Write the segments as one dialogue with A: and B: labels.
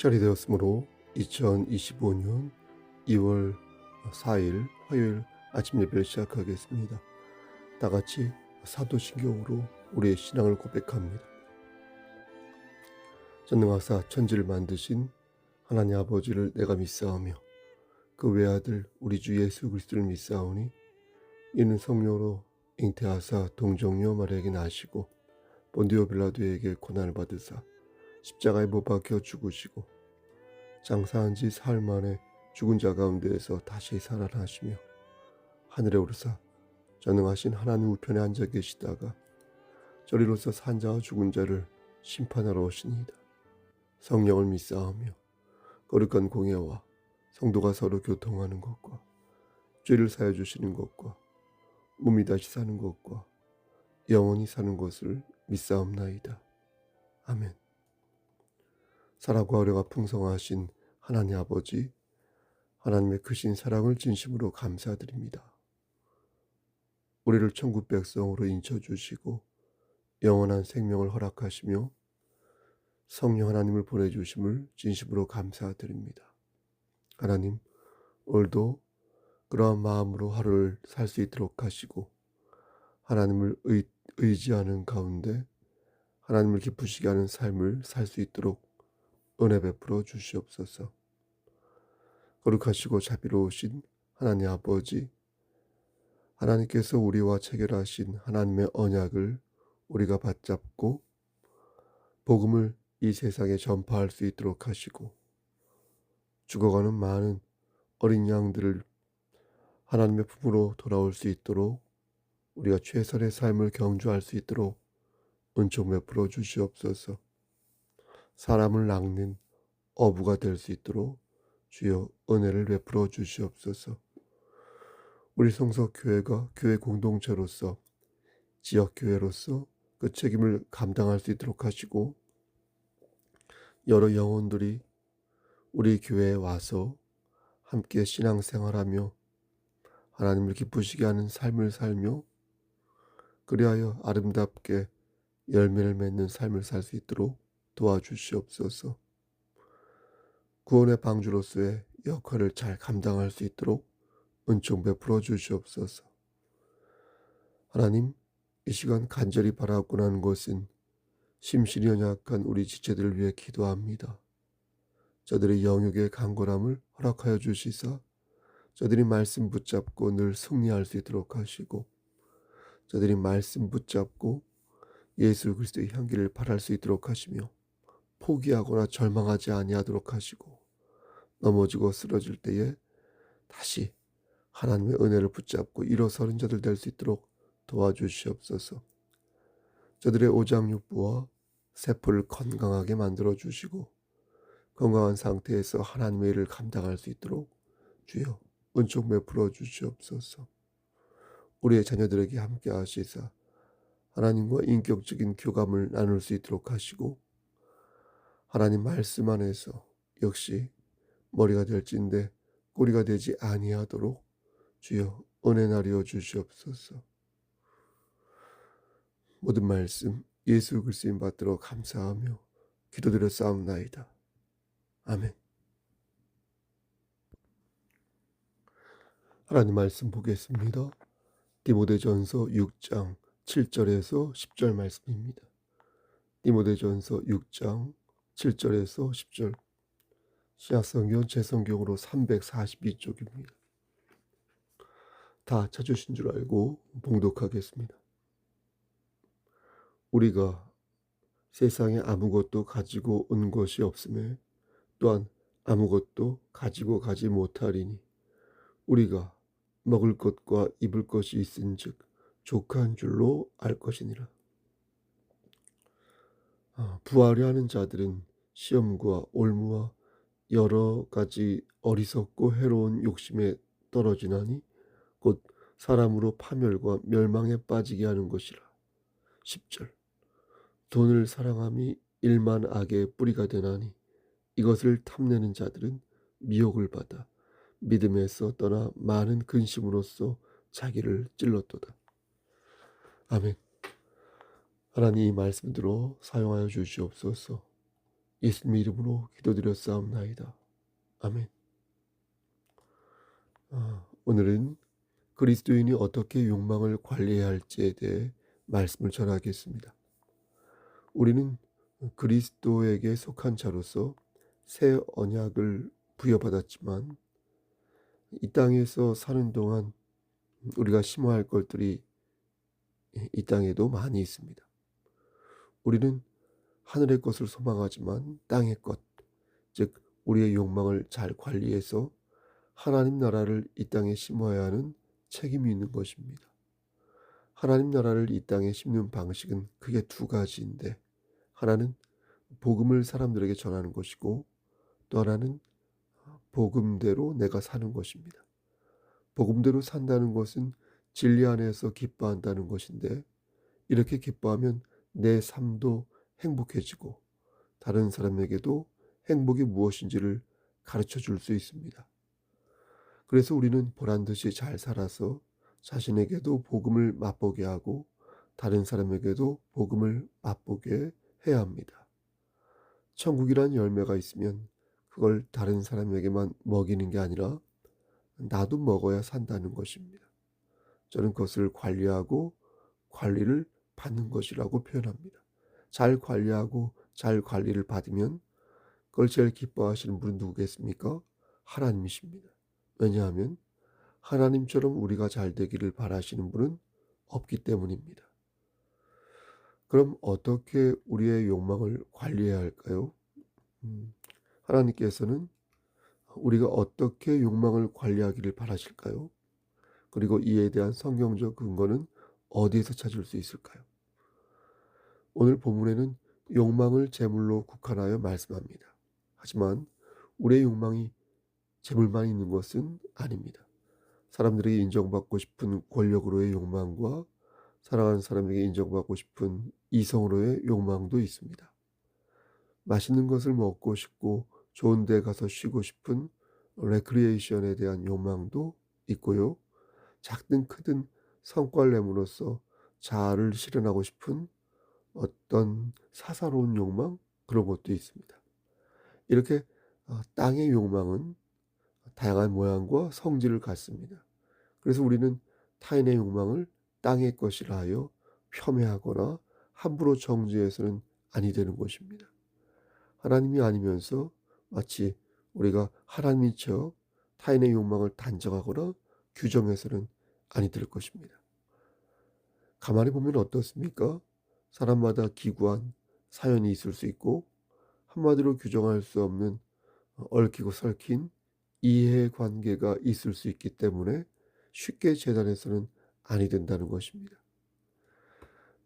A: 시작이 되었으므로 2025년 2월 4일 화요일 아침 예배를 시작하겠습니다. 다 같이 사도신경으로 우리의 신앙을 고백합니다. 전능하사 천지를 만드신 하나님 아버지를 내가 믿사오며 그 외아들 우리 주 예수 그리스도를 믿사오니 이는 성령으로 잉태하사 동정녀 마리아에게 나시고 본디오 빌라도에게 고난을 받으사 십자가에 못 박혀 죽으시고 장사한 지 사흘 만에 죽은 자 가운데에서 다시 살아나시며 하늘에 오르사 전능하신 하나님 우편에 앉아 계시다가 저리로서 산 자와 죽은 자를 심판하러 오시니이다. 성령을 믿사오며 거룩한 공예와 성도가 서로 교통하는 것과 죄를 사해 주시는 것과 몸이 다시 사는 것과 영원히 사는 것을 믿사옵나이다. 아멘. 사랑과 어려가 풍성하신 하나님 아버지, 하나님의 크신 사랑을 진심으로 감사드립니다. 우리를 천국 백성으로 인쳐주시고 영원한 생명을 허락하시며 성령 하나님을 보내주심을 진심으로 감사드립니다. 하나님, 오늘도 그러한 마음으로 하루를 살 수 있도록 하시고 하나님을 의지하는 가운데 하나님을 기쁘시게 하는 삶을 살 수 있도록 은혜 베풀어 주시옵소서. 거룩하시고 자비로우신 하나님 아버지, 하나님께서 우리와 체결하신 하나님의 언약을 우리가 받잡고 복음을 이 세상에 전파할 수 있도록 하시고 죽어가는 많은 어린 양들을 하나님의 품으로 돌아올 수 있도록 우리가 최선의 삶을 경주할 수 있도록 은총 베풀어 주시옵소서. 사람을 낚는 어부가 될 수 있도록 주여 은혜를 베풀어 주시옵소서. 우리 성서교회가 교회 공동체로서 지역교회로서 그 책임을 감당할 수 있도록 하시고 여러 영혼들이 우리 교회에 와서 함께 신앙생활하며 하나님을 기쁘시게 하는 삶을 살며 그리하여 아름답게 열매를 맺는 삶을 살 수 있도록 도와주시옵소서. 구원의 방주로서의 역할을 잘 감당할 수 있도록 은총 베풀어 주시옵소서. 하나님, 이 시간 간절히 바라고 하는 것은 심신이 연약한 우리 지체들을 위해 기도합니다. 저들의 영역의 강건함을 허락하여 주시사 저들이 말씀 붙잡고 늘 승리할 수 있도록 하시고 저들이 말씀 붙잡고 예수 그리스도의 향기를 발할 수 있도록 하시며 포기하거나 절망하지 아니하도록 하시고 넘어지고 쓰러질 때에 다시 하나님의 은혜를 붙잡고 일어서는 자들 될 수 있도록 도와주시옵소서. 저들의 오장육부와 세포를 건강하게 만들어 주시고 건강한 상태에서 하나님의 일을 감당할 수 있도록 주여 은총 베풀어 주시옵소서. 우리의 자녀들에게 함께 하시사 하나님과 인격적인 교감을 나눌 수 있도록 하시고 하나님 말씀 안에서 역시 머리가 될진데 꼬리가 되지 아니하도록 주여 은혜 나리어 주시옵소서. 모든 말씀 예수 그리스도인 받들어 감사하며 기도드려 싸움나이다. 아멘. 하나님 말씀 보겠습니다. 디모데전서 6장 7절에서 10절 말씀입니다. 디모데전서 6장 7절에서 10절 신약성경 제성경으로 342쪽입니다. 다 찾으신 줄 알고 봉독하겠습니다. 우리가 세상에 아무것도 가지고 온 것이 없음에 또한 아무것도 가지고 가지 못하리니 우리가 먹을 것과 입을 것이 있은즉 족한 줄로 알 것이니라. 부하려 하는 자들은 시험과 올무와 여러 가지 어리석고 해로운 욕심에 떨어지나니 곧 사람으로 파멸과 멸망에 빠지게 하는 것이라. 10절 돈을 사랑함이 일만 악의 뿌리가 되나니 이것을 탐내는 자들은 미혹을 받아 믿음에서 떠나 많은 근심으로써 자기를 찔렀도다. 아멘. 하나님 이 말씀대로 사용하여 주시옵소서. 예수님의 이름으로 기도드렸사옵나이다. 아멘. 오늘은 그리스도인이 어떻게 욕망을 관리해야 할지에 대해 말씀을 전하겠습니다. 우리는 그리스도에게 속한 자로서 새 언약을 부여받았지만 이 땅에서 사는 동안 우리가 심어야 할 것들이 이 땅에도 많이 있습니다. 우리는 하늘의 것을 소망하지만 땅의 것, 즉 우리의 욕망을 잘 관리해서 하나님 나라를 이 땅에 심어야 하는 책임이 있는 것입니다. 하나님 나라를 이 땅에 심는 방식은 크게 두 가지인데, 하나는 복음을 사람들에게 전하는 것이고 또 하나는 복음대로 내가 사는 것입니다. 복음대로 산다는 것은 진리 안에서 기뻐한다는 것인데, 이렇게 기뻐하면 내 삶도 행복해지고 다른 사람에게도 행복이 무엇인지를 가르쳐 줄 수 있습니다. 그래서 우리는 보란 듯이 잘 살아서 자신에게도 복음을 맛보게 하고 다른 사람에게도 복음을 맛보게 해야 합니다. 천국이란 열매가 있으면 그걸 다른 사람에게만 먹이는 게 아니라 나도 먹어야 산다는 것입니다. 저는 그것을 관리하고 관리를 받는 것이라고 표현합니다. 잘 관리하고 잘 관리를 받으면 그걸 제일 기뻐하시는 분은 누구겠습니까? 하나님이십니다. 왜냐하면 하나님처럼 우리가 잘 되기를 바라시는 분은 없기 때문입니다. 그럼 어떻게 우리의 욕망을 관리해야 할까요? 하나님께서는 우리가 어떻게 욕망을 관리하기를 바라실까요? 그리고 이에 대한 성경적 근거는 어디에서 찾을 수 있을까요? 오늘 본문에는 욕망을 재물로 국한하여 말씀합니다. 하지만 우리의 욕망이 재물만 있는 것은 아닙니다. 사람들에게 인정받고 싶은 권력으로의 욕망과 사랑하는 사람에게 인정받고 싶은 이성으로의 욕망도 있습니다. 맛있는 것을 먹고 싶고 좋은 데 가서 쉬고 싶은 레크리에이션에 대한 욕망도 있고요. 작든 크든 성과를 내므로써 자아를 실현하고 싶은 어떤 사사로운 욕망, 그런 것도 있습니다. 이렇게 땅의 욕망은 다양한 모양과 성질을 갖습니다. 그래서 우리는 타인의 욕망을 땅의 것이라 하여 폄훼하거나 함부로 정죄해서는 아니 되는 것입니다. 하나님이 아니면서 마치 우리가 하나님인 척 타인의 욕망을 단정하거나 규정해서는 아니 될 것입니다. 가만히 보면 어떻습니까? 사람마다 기구한 사연이 있을 수 있고 한마디로 규정할 수 없는 얽히고 설킨 이해관계가 있을 수 있기 때문에 쉽게 재단해서는 아니 된다는 것입니다.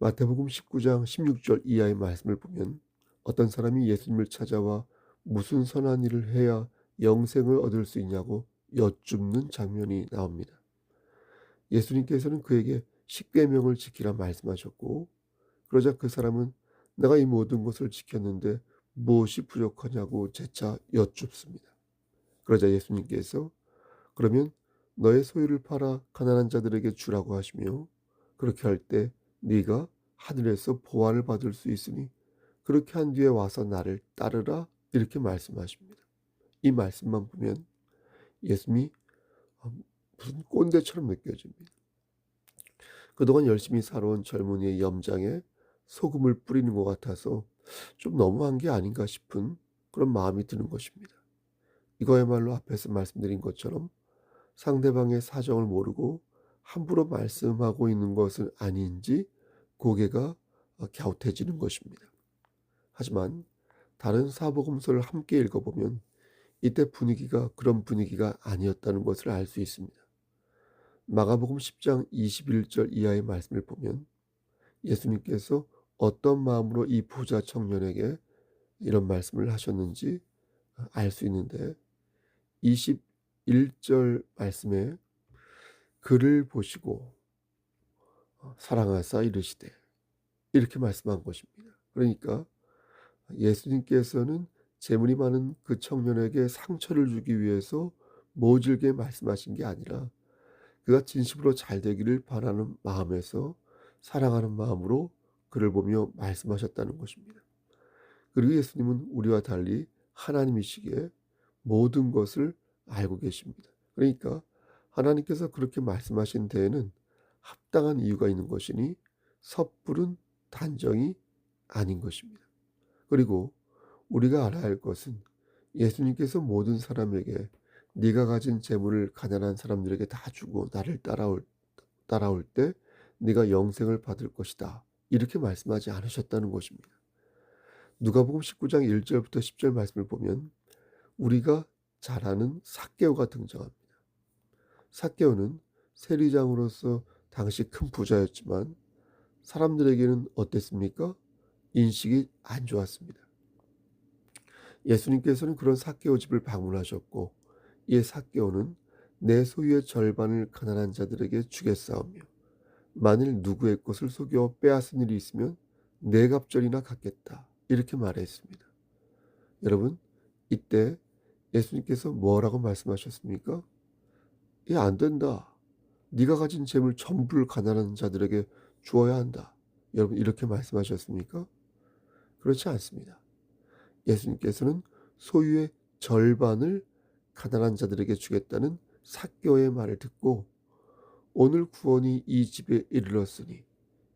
A: 마태복음 19장 16절 이하의 말씀을 보면 어떤 사람이 예수님을 찾아와 무슨 선한 일을 해야 영생을 얻을 수 있냐고 여쭙는 장면이 나옵니다. 예수님께서는 그에게 십계명을 지키라 말씀하셨고, 그러자 그 사람은 내가 이 모든 것을 지켰는데 무엇이 부족하냐고 재차 여쭙습니다. 그러자 예수님께서 그러면 너의 소유를 팔아 가난한 자들에게 주라고 하시며, 그렇게 할 때 네가 하늘에서 보화를 받을 수 있으니 그렇게 한 뒤에 와서 나를 따르라, 이렇게 말씀하십니다. 이 말씀만 보면 예수님이 무슨 꼰대처럼 느껴집니다. 그동안 열심히 살아온 젊은이의 염장에 소금을 뿌리는 것 같아서 좀 너무한 게 아닌가 싶은 그런 마음이 드는 것입니다. 이거야말로 앞에서 말씀드린 것처럼 상대방의 사정을 모르고 함부로 말씀하고 있는 것은 아닌지 고개가 갸웃해지는 것입니다. 하지만 다른 사복음서를 함께 읽어보면 이때 분위기가 그런 분위기가 아니었다는 것을 알 수 있습니다. 마가복음 10장 21절 이하의 말씀을 보면 예수님께서 어떤 마음으로 이 부자 청년에게 이런 말씀을 하셨는지 알 수 있는데, 21절 말씀에 그를 보시고 사랑하사 이르시되, 이렇게 말씀한 것입니다. 그러니까 예수님께서는 재물이 많은 그 청년에게 상처를 주기 위해서 모질게 말씀하신 게 아니라 그가 진심으로 잘 되기를 바라는 마음에서 사랑하는 마음으로 그를 보며 말씀하셨다는 것입니다. 그리고 예수님은 우리와 달리 하나님이시기에 모든 것을 알고 계십니다. 그러니까 하나님께서 그렇게 말씀하신 데에는 합당한 이유가 있는 것이니 섣부른 단정이 아닌 것입니다. 그리고 우리가 알아야 할 것은 예수님께서 모든 사람에게 네가 가진 재물을 가난한 사람들에게 다 주고 나를 따라올 때 네가 영생을 받을 것이다. 이렇게 말씀하지 않으셨다는 것입니다. 누가복음 19장 1절부터 10절 말씀을 보면 우리가 잘 아는 삭개오가 등장합니다. 삭개오는 세리장으로서 당시 큰 부자였지만 사람들에게는 어땠습니까? 인식이 안 좋았습니다. 예수님께서는 그런 삭개오 집을 방문하셨고 이 삭개오는 내 소유의 절반을 가난한 자들에게 주겠사오며 만일 누구의 것을 속여 빼앗은 일이 있으면 네 갑절이나 갚겠다. 이렇게 말했습니다. 여러분, 이때 예수님께서 뭐라고 말씀하셨습니까? 안 된다. 네가 가진 재물 전부를 가난한 자들에게 주어야 한다. 여러분, 이렇게 말씀하셨습니까? 그렇지 않습니다. 예수님께서는 소유의 절반을 가난한 자들에게 주겠다는 삭개오의 말을 듣고 오늘 구원이 이 집에 이르렀으니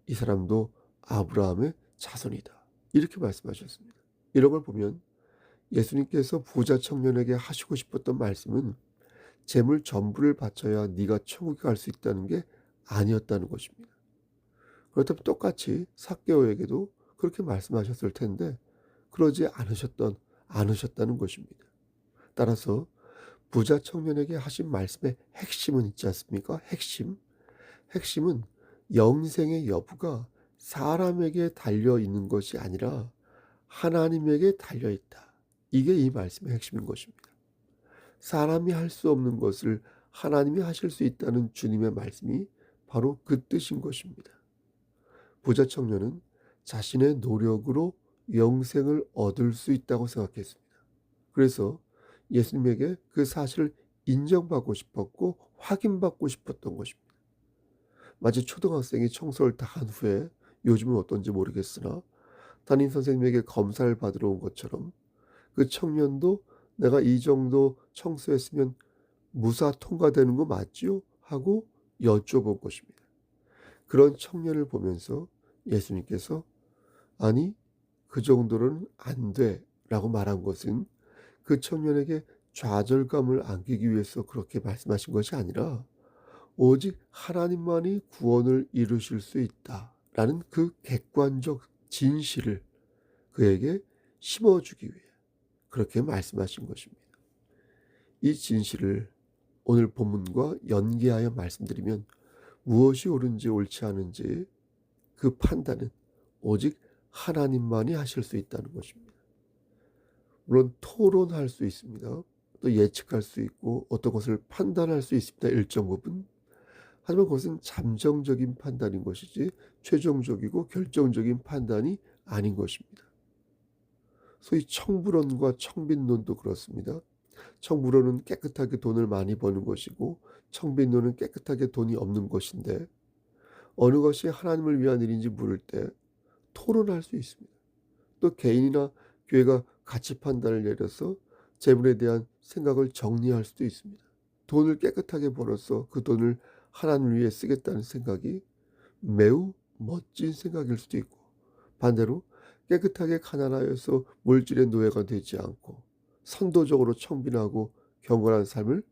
A: 이 사람도 아브라함의 자손이다. 이렇게 말씀하셨습니다. 이런 걸 보면 예수님께서 부자 청년에게 하시고 싶었던 말씀은 재물 전부를 바쳐야 네가 천국에 갈 수 있다는 게 아니었다는 것입니다. 그렇다면 똑같이 삭개오에게도 그렇게 말씀하셨을 텐데 그러지 않으셨다는 것입니다. 따라서 부자 청년에게 하신 말씀의 핵심은 있지 않습니까? 핵심은 영생의 여부가 사람에게 달려 있는 것이 아니라 하나님에게 달려 있다. 이게 이 말씀의 핵심인 것입니다. 사람이 할 수 없는 것을 하나님이 하실 수 있다는 주님의 말씀이 바로 그 뜻인 것입니다. 부자 청년은 자신의 노력으로 영생을 얻을 수 있다고 생각했습니다. 그래서 예수님에게 그 사실을 인정받고 싶었고 확인받고 싶었던 것입니다. 마치 초등학생이 청소를 다 한 후에 요즘은 어떤지 모르겠으나 담임 선생님에게 검사를 받으러 온 것처럼 그 청년도 내가 이 정도 청소했으면 무사 통과되는 거 맞지요? 하고 여쭤본 것입니다. 그런 청년을 보면서 예수님께서 아니 그 정도는 안 돼 라고 말한 것은 그 청년에게 좌절감을 안기기 위해서 그렇게 말씀하신 것이 아니라 오직 하나님만이 구원을 이루실 수 있다라는 그 객관적 진실을 그에게 심어주기 위해 그렇게 말씀하신 것입니다. 이 진실을 오늘 본문과 연계하여 말씀드리면 무엇이 옳은지 옳지 않은지 그 판단은 오직 하나님만이 하실 수 있다는 것입니다. 물론 토론할 수 있습니다. 또 예측할 수 있고 어떤 것을 판단할 수 있습니다. 일정 부분. 하지만 그것은 잠정적인 판단인 것이지 최종적이고 결정적인 판단이 아닌 것입니다. 소위 청불원과 청빈론도 그렇습니다. 청불원은 깨끗하게 돈을 많이 버는 것이고 청빈론은 깨끗하게 돈이 없는 것인데 어느 것이 하나님을 위한 일인지 물을 때 토론할 수 있습니다. 또 개인이나 교회가 가치 판단을 내려서 재물에 대한 생각을 정리할 수도 있습니다. 돈을 깨끗하게 벌어서 그 돈을 하나님을 위해 쓰겠다는 생각이 매우 멋진 생각일 수도 있고 반대로 깨끗하게 가난하여서 물질의 노예가 되지 않고 선도적으로 청빈하고 경건한 삶을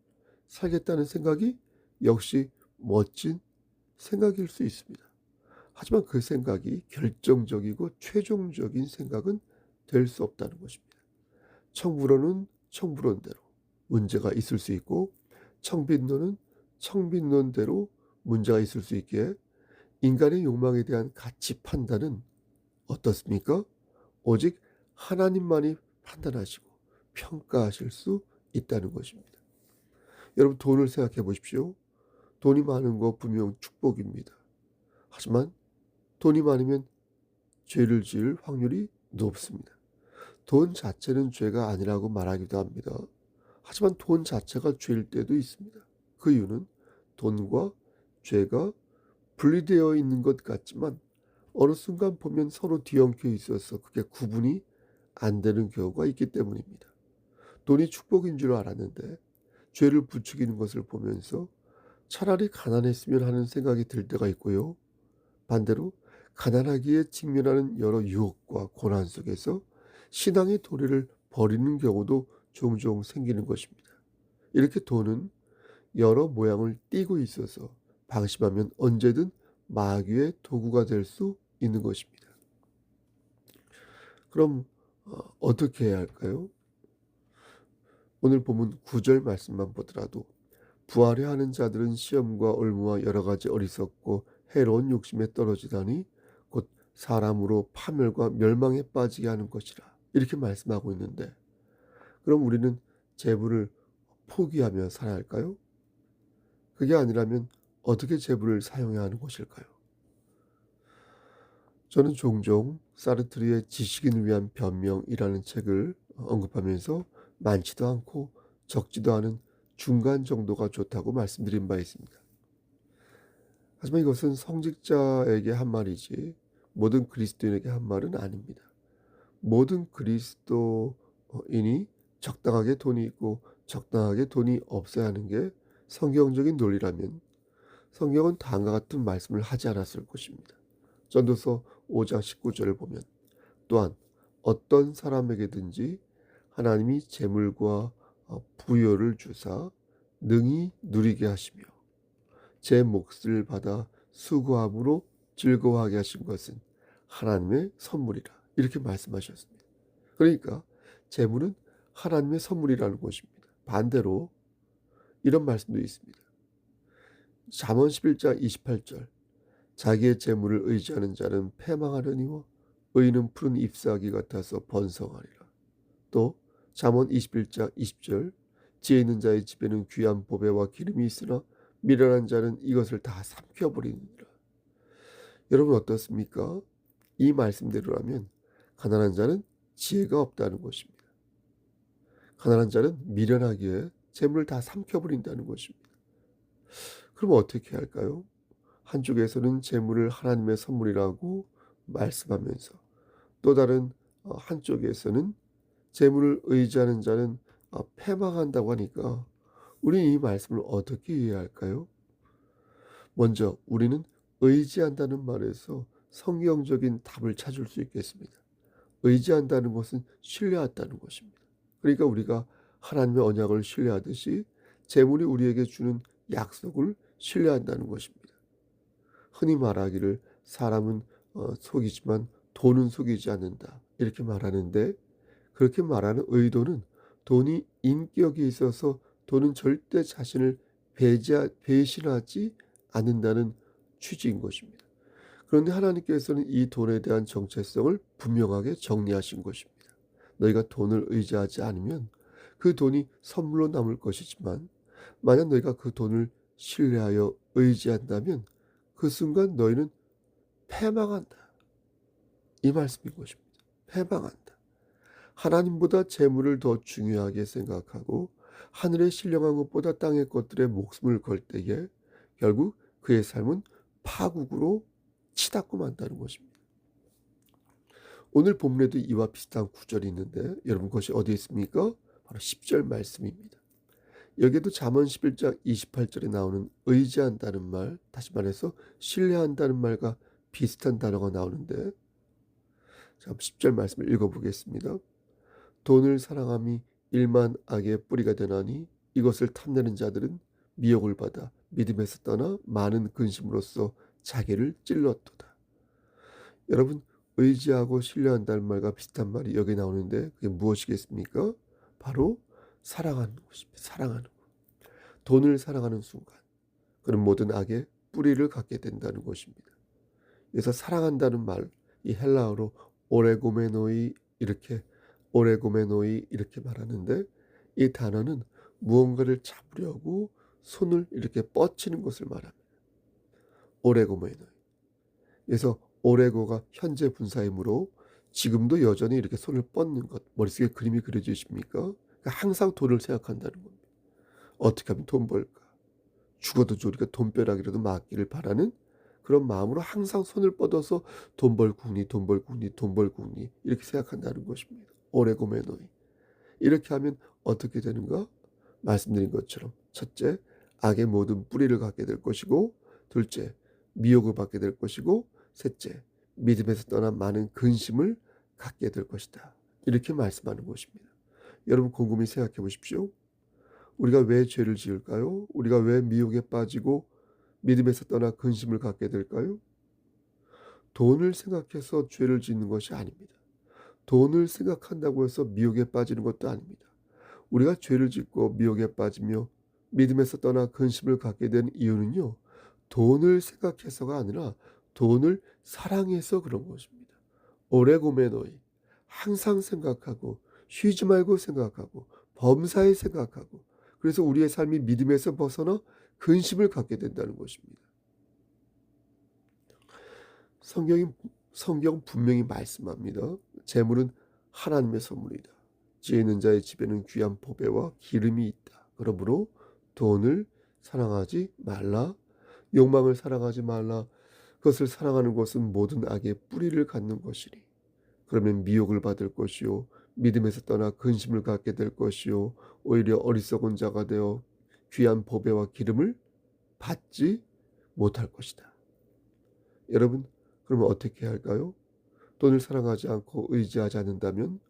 A: 살겠다는 생각이 역시 멋진 생각일 수 있습니다. 하지만 그 생각이 결정적이고 최종적인 생각은 될 수 없다는 것입니다. 청불원은 청불원대로 문제가 있을 수 있고 청빈론은 청빈론대로 문제가 있을 수 있기에 인간의 욕망에 대한 가치 판단은 어떻습니까? 오직 하나님만이 판단하시고 평가하실 수 있다는 것입니다. 여러분 돈을 생각해 보십시오. 돈이 많은 거 분명 축복입니다. 하지만 돈이 많으면 죄를 지을 확률이 높습니다. 돈 자체는 죄가 아니라고 말하기도 합니다. 하지만 돈 자체가 죄일 때도 있습니다. 그 이유는 돈과 죄가 분리되어 있는 것 같지만 어느 순간 보면 서로 뒤엉켜 있어서 그게 구분이 안 되는 경우가 있기 때문입니다. 돈이 축복인 줄 알았는데 죄를 부추기는 것을 보면서 차라리 가난했으면 하는 생각이 들 때가 있고요. 반대로 가난하기에 직면하는 여러 유혹과 고난 속에서 신앙의 도리를 버리는 경우도 종종 생기는 것입니다. 이렇게 돈은 여러 모양을 띠고 있어서 방심하면 언제든 마귀의 도구가 될 수 있는 것입니다. 그럼 어떻게 해야 할까요? 오늘 본문 9절 말씀만 보더라도 부하려 하는 자들은 시험과 올무와 여러 가지 어리석고 해로운 욕심에 떨어지다니 곧 사람으로 파멸과 멸망에 빠지게 하는 것이라 이렇게 말씀하고 있는데, 그럼 우리는 재물을 포기하며 살아야 할까요? 그게 아니라면 어떻게 재물을 사용해야 하는 것일까요? 저는 종종 사르트르의 지식인을 위한 변명이라는 책을 언급하면서 많지도 않고 적지도 않은 중간 정도가 좋다고 말씀드린 바 있습니다. 하지만 이것은 성직자에게 한 말이지 모든 그리스도인에게 한 말은 아닙니다. 모든 그리스도인이 적당하게 돈이 있고 적당하게 돈이 없어야 하는 게 성경적인 논리라면 성경은 다음과 같은 말씀을 하지 않았을 것입니다. 전도서 5장 19절을 보면 또한 어떤 사람에게든지 하나님이 재물과 부여를 주사 능히 누리게 하시며 제 몫을 받아 수고함으로 즐거워하게 하신 것은 하나님의 선물이라 이렇게 말씀하셨습니다. 그러니까 재물은 하나님의 선물이라는 것입니다. 반대로 이런 말씀도 있습니다. 잠언 11장 28절 자기의 재물을 의지하는 자는 패망하려니와 의인은 푸른 잎사귀 같아서 번성하리라. 또 잠언 21장 20절 지혜 있는 자의 집에는 귀한 보배와 기름이 있으나 미련한 자는 이것을 다 삼켜버리니라. 여러분 어떻습니까? 이 말씀대로라면 가난한 자는 지혜가 없다는 것입니다. 가난한 자는 미련하기에 재물을 다 삼켜버린다는 것입니다. 그럼 어떻게 할까요? 한쪽에서는 재물을 하나님의 선물이라고 말씀하면서 또 다른 한쪽에서는 재물을 의지하는 자는 패망한다고 하니까 우리는 이 말씀을 어떻게 이해할까요? 먼저 우리는 의지한다는 말에서 성경적인 답을 찾을 수 있겠습니다. 의지한다는 것은 신뢰한다는 것입니다. 그러니까 우리가 하나님의 언약을 신뢰하듯이 재물이 우리에게 주는 약속을 신뢰한다는 것입니다. 흔히 말하기를 사람은 속이지만 돈은 속이지 않는다 이렇게 말하는데, 그렇게 말하는 의도는 돈이 인격이 있어서 돈은 절대 자신을 배신하지 않는다는 취지인 것입니다. 그런데 하나님께서는 이 돈에 대한 정체성을 분명하게 정리하신 것입니다. 너희가 돈을 의지하지 않으면 그 돈이 선물로 남을 것이지만 만약 너희가 그 돈을 신뢰하여 의지한다면 그 순간 너희는 패망한다. 이 말씀인 것입니다. 패망한다. 하나님보다 재물을 더 중요하게 생각하고 하늘의 신령한 것보다 땅의 것들에 목숨을 걸 때에 결국 그의 삶은 파국으로 치닫고 만다는 것입니다. 오늘 본문에도 이와 비슷한 구절이 있는데 여러분 그것이 어디에 있습니까? 바로 10절 말씀입니다. 여기에도 잠언 11장 28절에 나오는 의지한다는 말, 다시 말해서 신뢰한다는 말과 비슷한 단어가 나오는데, 자, 10절 말씀을 읽어보겠습니다. 돈을 사랑함이 일만 악의 뿌리가 되나니 이것을 탐내는 자들은 미혹을 받아 믿음에서 떠나 많은 근심으로써 자기를 찔렀도다. 여러분 의지하고 신뢰한다는 말과 비슷한 말이 여기 나오는데 그게 무엇이겠습니까? 바로 사랑하는 것입니다. 사랑하는 것. 돈을 사랑하는 순간 그는 모든 악의 뿌리를 갖게 된다는 것입니다. 그래서 사랑한다는 말, 이 헬라어로 오레고메노이 이렇게 말하는데, 이 단어는 무언가를 잡으려고 손을 이렇게 뻗치는 것을 말합니다. 오레고메노이. 그래서 오레고가 현재 분사이므로 지금도 여전히 이렇게 손을 뻗는 것, 머릿속에 그림이 그려지십니까? 그러니까 항상 돈을 생각한다는 겁니다. 어떻게 하면 돈 벌까? 죽어도 우리가 돈벼락이라도 맞기를 바라는 그런 마음으로 항상 손을 뻗어서 돈 벌 궁리 이렇게 생각한다는 것입니다. 오레고메노이. 이렇게 하면 어떻게 되는가? 말씀드린 것처럼 첫째, 악의 모든 뿌리를 갖게 될 것이고, 둘째, 미혹을 받게 될 것이고, 셋째, 믿음에서 떠난 많은 근심을 갖게 될 것이다. 이렇게 말씀하는 것입니다. 여러분 곰곰이 생각해 보십시오. 우리가 왜 죄를 지을까요? 우리가 왜 미혹에 빠지고 믿음에서 떠나 근심을 갖게 될까요? 돈을 생각해서 죄를 짓는 것이 아닙니다. 돈을 생각한다고 해서 미혹에 빠지는 것도 아닙니다. 우리가 죄를 짓고 미혹에 빠지며 믿음에서 떠나 근심을 갖게 된 이유는요, 돈을 생각해서가 아니라 돈을 사랑해서 그런 것입니다. 오레고메노이. 항상 생각하고 쉬지 말고 생각하고 범사에 생각하고, 그래서 우리의 삶이 믿음에서 벗어나 근심을 갖게 된다는 것입니다. 성경 분명히 말씀합니다. 재물은 하나님의 선물이다. 지혜 있는 자의 집에는 귀한 보배와 기름이 있다. 그러므로 돈을 사랑하지 말라. 욕망을 사랑하지 말라. 그것을 사랑하는 것은 모든 악의 뿌리를 갖는 것이니. 그러면 미혹을 받을 것이요, 믿음에서 떠나 근심을 갖게 될 것이요, 오히려 어리석은 자가 되어 귀한 보배와 기름을 받지 못할 것이다. 여러분, 그러면 어떻게 해야 할까요? 돈을 사랑하지 않고 의지하지 않는다면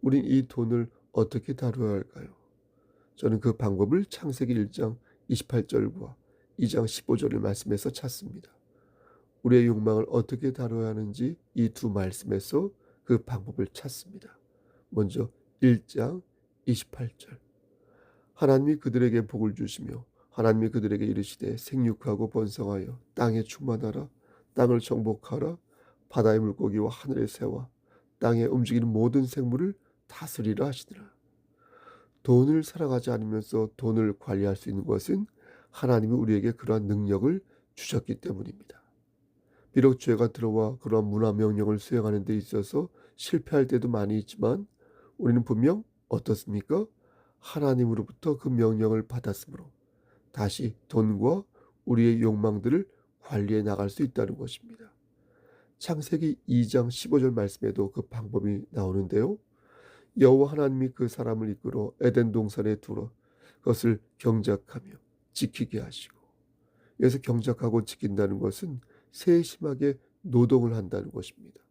A: 우린 이 돈을 어떻게 다루어야 할까요? 저는 그 방법을 창세기 1장 28절과 2장 15절의 말씀에서 찾습니다. 우리의 욕망을 어떻게 다뤄야 하는지 이 두 말씀에서 그 방법을 찾습니다. 먼저 1장 28절. 하나님이 그들에게 복을 주시며 하나님이 그들에게 이르시되 생육하고 번성하여 땅에 충만하라. 땅을 정복하라. 바다의 물고기와 하늘의 새와 땅에 움직이는 모든 생물을 다스리라 하시더라. 돈을 사랑하지 않으면서 돈을 관리할 수 있는 것은 하나님이 우리에게 그러한 능력을 주셨기 때문입니다. 비록 죄가 들어와 그러한 문화 명령을 수행하는 데 있어서 실패할 때도 많이 있지만 우리는 분명 어떻습니까? 하나님으로부터 그 명령을 받았으므로 다시 돈과 우리의 욕망들을 관리해 나갈 수 있다는 것입니다. 창세기 2장 15절 말씀에도 그 방법이 나오는데요. 여호와 하나님이 그 사람을 이끌어 에덴 동산에 두어 그것을 경작하며 지키게 하시고, 여기서 경작하고 지킨다는 것은 세심하게 노동을 한다는 것입니다.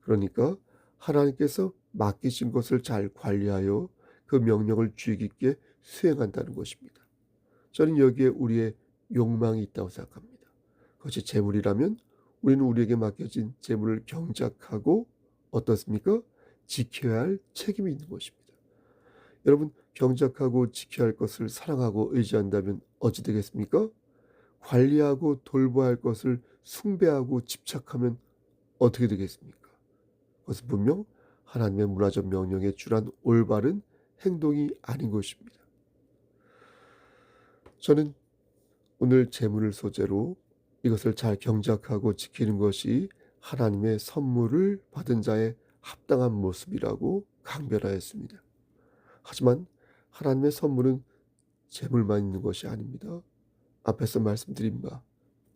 A: 그러니까 하나님께서 맡기신 것을 잘 관리하여 그 명령을 주의 깊게 수행한다는 것입니다. 저는 여기에 우리의 욕망이 있다고 생각합니다. 그것이 재물이라면 우리는 우리에게 맡겨진 재물을 경작하고 어떻습니까? 지켜야 할 책임이 있는 것입니다. 여러분, 경작하고 지켜야 할 것을 사랑하고 의지한다면 어찌 되겠습니까? 관리하고 돌봐야 할 것을 숭배하고 집착하면 어떻게 되겠습니까? 그것은 분명 하나님의 문화적 명령에 준한 올바른 행동이 아닌 것입니다. 저는 오늘 재물을 소재로 이것을 잘 경작하고 지키는 것이 하나님의 선물을 받은 자의 합당한 모습이라고 강변하였습니다. 하지만 하나님의 선물은 재물만 있는 것이 아닙니다. 앞에서 말씀드린 바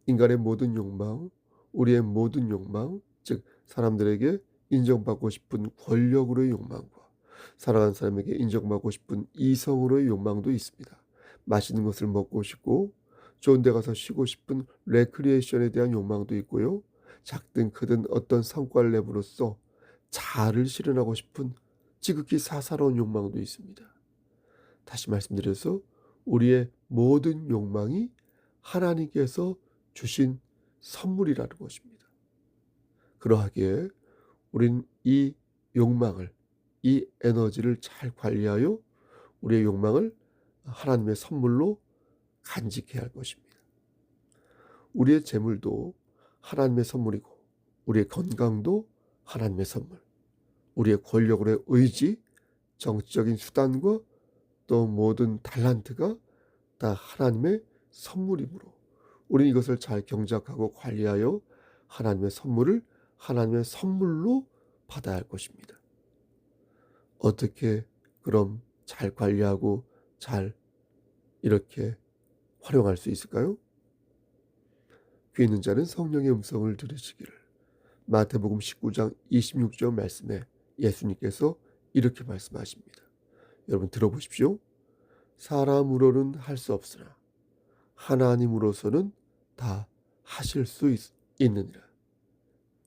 A: 인간의 모든 욕망, 우리의 모든 욕망, 즉 사람들에게 인정받고 싶은 권력으로의 욕망과 사랑하는 사람에게 인정받고 싶은 이성으로의 욕망도 있습니다. 맛있는 것을 먹고 싶고 좋은 데 가서 쉬고 싶은 레크리에이션에 대한 욕망도 있고요. 작든 크든 어떤 성과를 내므로써 자아를 실현하고 싶은 지극히 사사로운 욕망도 있습니다. 다시 말씀드려서 우리의 모든 욕망이 하나님께서 주신 선물이라는 것입니다. 그러하기에 우린 이 욕망을, 이 에너지를 잘 관리하여 우리의 욕망을 하나님의 선물로 간직해야 할 것입니다. 우리의 재물도 하나님의 선물이고 우리의 건강도 하나님의 선물, 우리의 권력으로의 의지, 정치적인 수단과 또 모든 달란트가 다 하나님의 선물이므로 우리는 이것을 잘 경작하고 관리하여 하나님의 선물을 하나님의 선물로 받아야 할 것입니다. 어떻게 그럼 잘 관리하고 잘 이렇게 활용할 수 있을까요? 귀 있는 자는 성령의 음성을 들으시기를. 마태복음 19장 26절 말씀에 예수님께서 이렇게 말씀하십니다. 여러분 들어보십시오. 사람으로는 할 수 없으나 하나님으로서는 다 하실 수 있느니라.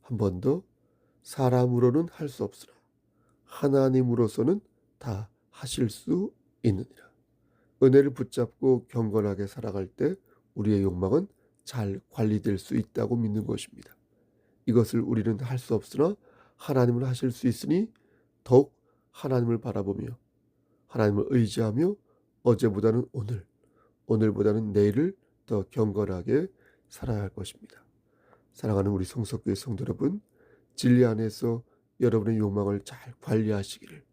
A: 한 번 더. 사람으로는 할 수 없으나 하나님으로서는 다 하실 수 있느니라. 은혜를 붙잡고 경건하게 살아갈 때 우리의 욕망은 잘 관리될 수 있다고 믿는 것입니다. 이것을 우리는 할 수 없으나 하나님은 하실 수 있으니 더욱 하나님을 바라보며 하나님을 의지하며 어제보다는 오늘, 오늘보다는 내일을 더 경건하게 살아야 할 것입니다. 사랑하는 우리 성석교회 성도 여러분, 진리 안에서 여러분의 욕망을 잘 관리하시기를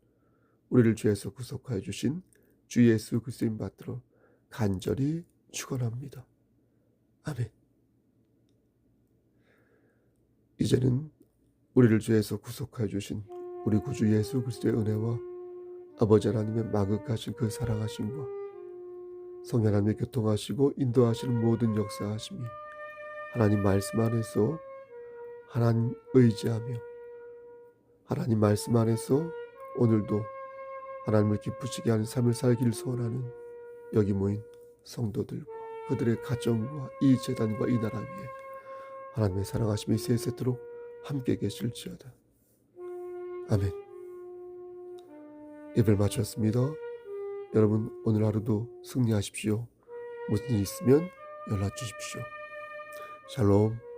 A: 우리를 죄에서 구속하여 주신 주 예수 그리스도인 받들어 간절히 축원합니다. 아멘. 이제는 우리를 죄에서 구속하여 주신 우리 구주 예수 그리스도의 은혜와 아버지 하나님의 마극하신 그 사랑하심과 성령 하나님의 교통하시고 인도하시는 모든 역사하심이 하나님 말씀 안에서 하나님 의지하며 하나님 말씀 안에서 오늘도 하나님을 기쁘시게 하는 삶을 살기를 소원하는 여기 모인 성도들과 그들의 가정과 이 재단과 이 나라 위에 하나님의 사랑하심이 세세토록 함께 계실지어다. 아멘. 예배를 마쳤습니다. 여러분 오늘 하루도 승리하십시오. 무슨 일 있으면 연락 주십시오. 샬롬.